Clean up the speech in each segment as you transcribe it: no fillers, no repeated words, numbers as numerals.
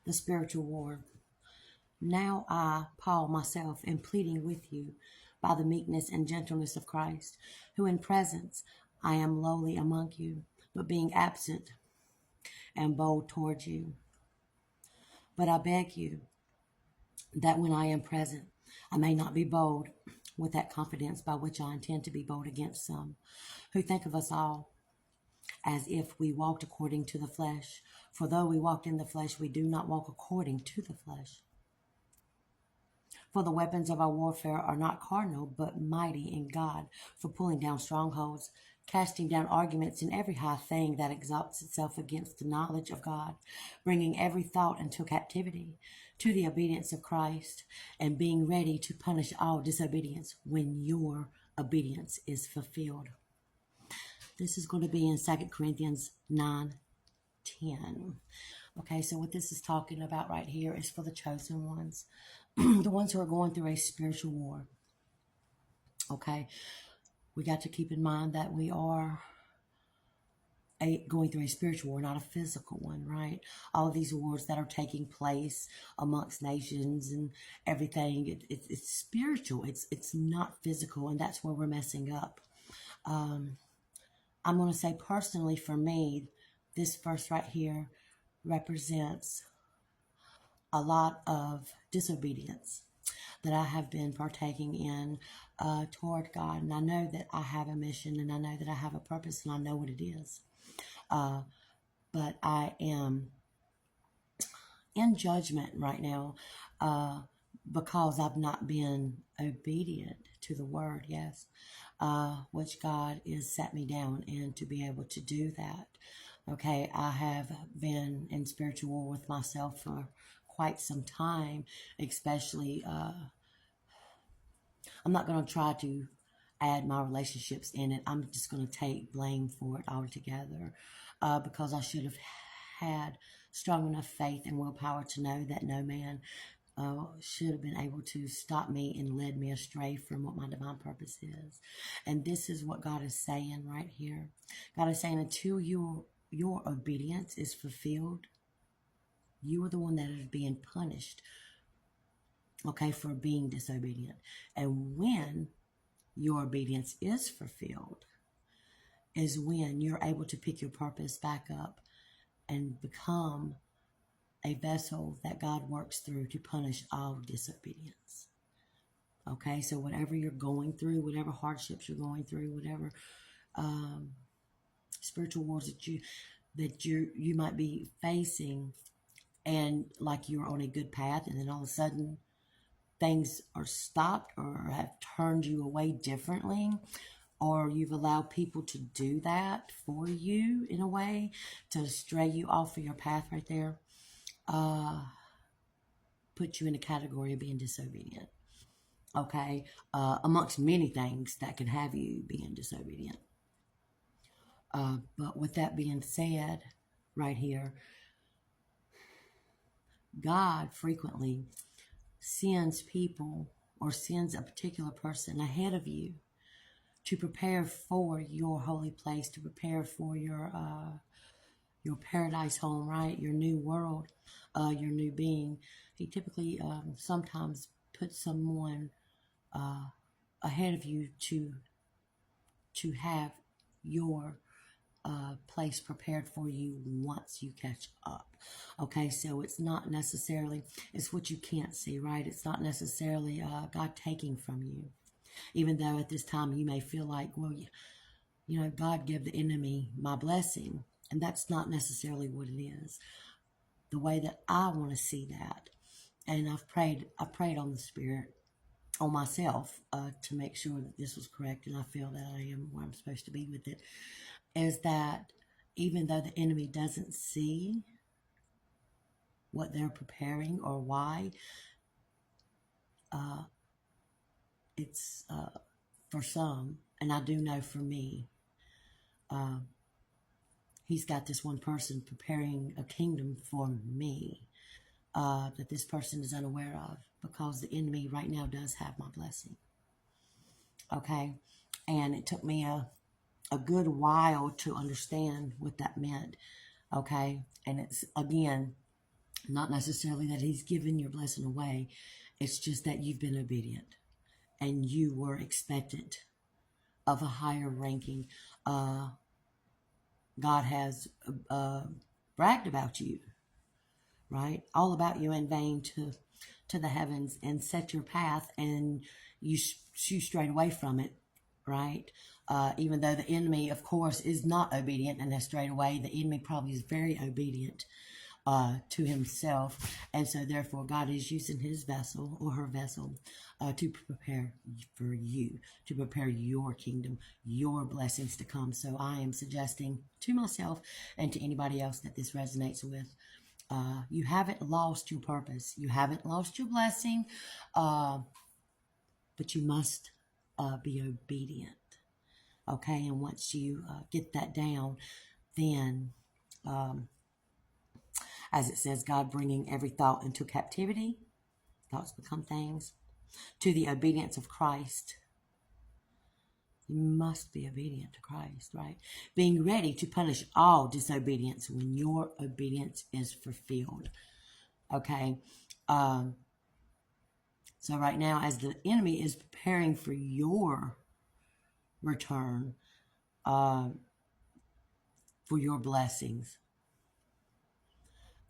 the spiritual war. Now I, Paul, myself, am pleading with you by the meekness and gentleness of Christ, who in presence I am lowly among you, but being absent am bold toward you. But I beg you that when I am present, I may not be bold with that confidence by which I intend to be bold against some who think of us all as if we walked according to the flesh. For though we walked in the flesh, we do not walk according to the flesh. For the weapons of our warfare are not carnal, but mighty in God for pulling down strongholds, casting down arguments and every high thing that exalts itself against the knowledge of God, bringing every thought into captivity to the obedience of Christ, and being ready to punish all disobedience when your obedience is fulfilled. This is going to be in 2 Corinthians 9:10. Okay, so what this is talking about right here is for the chosen ones, the ones who are going through a spiritual war. Okay, we got to keep in mind that we are going through a spiritual war, not a physical one, right? All of these wars that are taking place amongst nations and everything, it's spiritual. It's not physical, and that's where we're messing up. I'm going to say personally for me, this verse right here represents a lot of disobedience that I have been partaking in toward God. And I know that I have a mission, and I know that I have a purpose, and I know what it is. But I am in judgment right now because I've not been obedient to the word, yes, which God has set me down and to be able to do that. Okay, I have been in spiritual war with myself for quite some time, especially, I'm not going to try to add my relationships in it. I'm just going to take blame for it altogether because I should have had strong enough faith and willpower to know that no man should have been able to stop me and lead me astray from what my divine purpose is. And this is what God is saying right here. God is saying until your obedience is fulfilled, you are the one that is being punished, okay, for being disobedient. And when your obedience is fulfilled is when you're able to pick your purpose back up and become a vessel that God works through to punish all disobedience. Okay, so whatever you're going through, whatever hardships you're going through, whatever spiritual wars that you might be facing, and like you're on a good path, and then all of a sudden things are stopped or have turned you away differently, or you've allowed people to do that for you in a way to stray you off of your path right there, put you in a category of being disobedient. Okay, amongst many things that can have you being disobedient. But with that being said, right here, God frequently sends people or sends a particular person ahead of you to prepare for your holy place, to prepare for your paradise home, right? Your new world, your new being. He typically sometimes puts someone ahead of you to have your place prepared for you once you catch up. Okay, so it's not necessarily, it's what you can't see, right? It's not necessarily God taking from you. Even though at this time you may feel like, well, you know, God gave the enemy my blessing. And that's not necessarily what it is. The way that I want to see that, and I prayed on the Spirit, on myself, to make sure that this was correct, and I feel that I am where I'm supposed to be with it, is that even though the enemy doesn't see what they're preparing or why, it's for some, and I do know for me, he's got this one person preparing a kingdom for me that this person is unaware of, because the enemy right now does have my blessing. Okay, and it took me a good while to understand what that meant. Okay, and it's, again, Not necessarily that he's given your blessing away. It's just that you've been obedient and you were expectant of a higher ranking. God has bragged about you, right? All about you in vain to the heavens and set your path, and you strayed away from it, right? Even though the enemy, of course, is not obedient and has strayed away, the enemy probably is very obedient to himself, and so therefore God is using his vessel or her vessel to prepare for you, to prepare your kingdom, your blessings to come. So I am suggesting to myself and to anybody else that this resonates with, you haven't lost your purpose, you haven't lost your blessing, but you must be obedient. Okay, and once you get that down, then as it says, God bringing every thought into captivity, thoughts become things, to the obedience of Christ. You must be obedient to Christ, right? Being ready to punish all disobedience when your obedience is fulfilled. Okay? So right now, as the enemy is preparing for your return, for your blessings,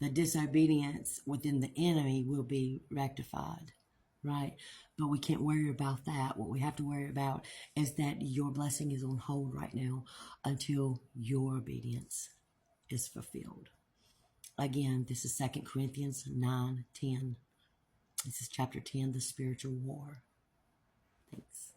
the disobedience within the enemy will be rectified, right? But we can't worry about that. What we have to worry about is that your blessing is on hold right now until your obedience is fulfilled. Again, this is 2 Corinthians 9:10. This is chapter 10, the spiritual war. Thanks.